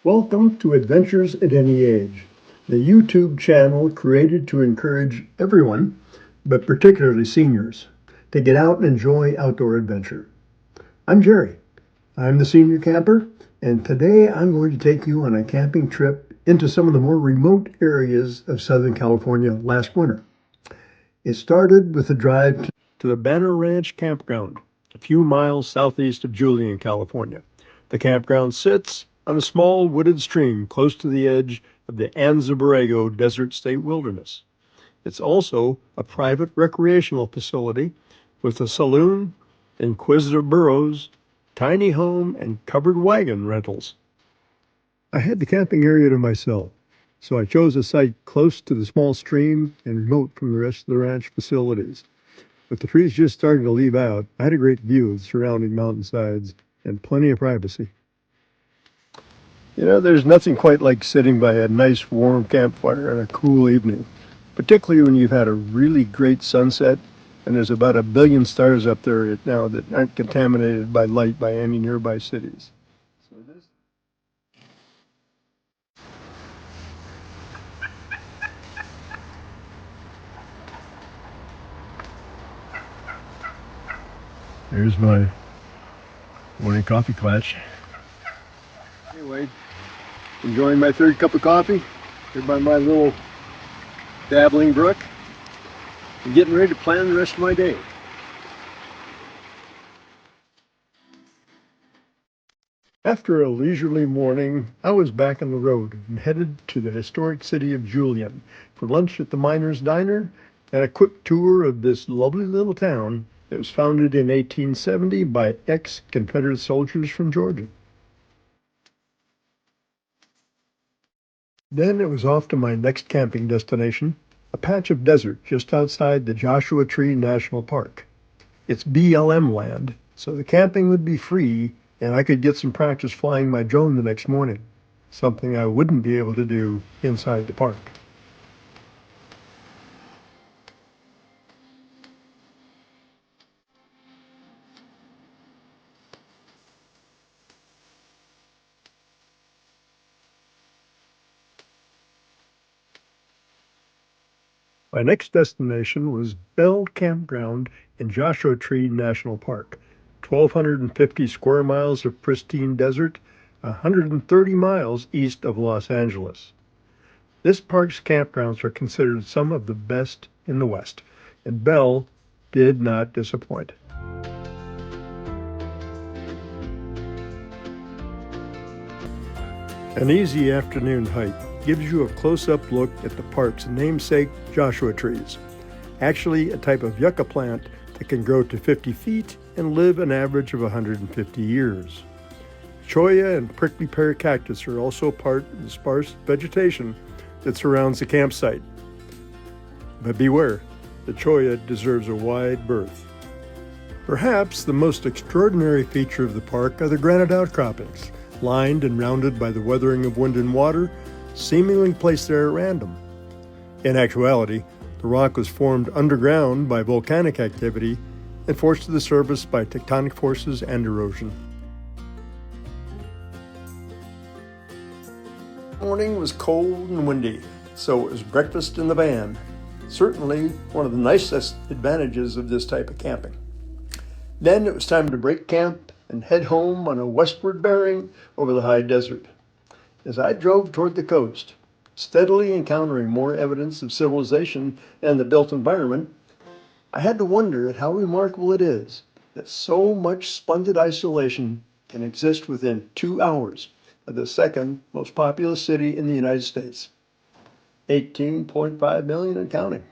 Welcome to Adventures at Any Age, the YouTube channel created to encourage everyone, but particularly seniors, to get out and enjoy outdoor adventure. I'm Jerry. I'm the senior camper, and today I'm going to take you on a camping trip into some of the more remote areas of Southern California last winter. It started with a drive to the Banner Ranch campground, a few miles southeast of Julian, California. The campground sits on a small wooded stream close to the edge of the Anza-Borrego Desert State Wilderness. It's also a private recreational facility with a saloon, inquisitive burros, tiny home, and covered wagon rentals. I had the camping area to myself, so I chose a site close to the small stream and remote from the rest of the ranch facilities. With the trees just starting to leave out, I had a great view of the surrounding mountainsides and plenty of privacy. There's nothing quite like sitting by a nice warm campfire on a cool evening, particularly when you've had a really great sunset and there's about 1 billion stars up there now that aren't contaminated by light by any nearby cities. There's my morning coffee clutch. Anyway, enjoying my third cup of coffee here by my little dabbling brook and getting ready to plan the rest of my day. After a leisurely morning, I was back on the road and headed to the historic city of Julian for lunch at the Miners' Diner and a quick tour of this lovely little town that was founded in 1870 by ex-Confederate soldiers from Georgia. Then it was off to my next camping destination, a patch of desert just outside the Joshua Tree National Park. It's BLM land, so the camping would be free and I could get some practice flying my drone the next morning, something I wouldn't be able to do inside the park. My next destination was Bell Campground in Joshua Tree National Park, 1,250 square miles of pristine desert, 130 miles east of Los Angeles. This park's campgrounds are considered some of the best in the West, and Bell did not disappoint. An easy afternoon hike gives you a close-up look at the park's namesake Joshua trees, actually a type of yucca plant that can grow to 50 feet and live an average of 150 years. Cholla and prickly pear cactus are also part of the sparse vegetation that surrounds the campsite. But beware, the cholla deserves a wide berth. Perhaps the most extraordinary feature of the park are the granite outcroppings, lined and rounded by the weathering of wind and water, seemingly placed there at random. In actuality, the rock was formed underground by volcanic activity and forced to the surface by tectonic forces and erosion. The morning was cold and windy, so it was breakfast in the van. Certainly one of the nicest advantages of this type of camping. Then it was time to break camp and head home on a westward bearing over the high desert. As I drove toward the coast, steadily encountering more evidence of civilization and the built environment, I had to wonder at how remarkable it is that so much splendid isolation can exist within 2 hours of the second most populous city in the United States, 18.5 million and counting.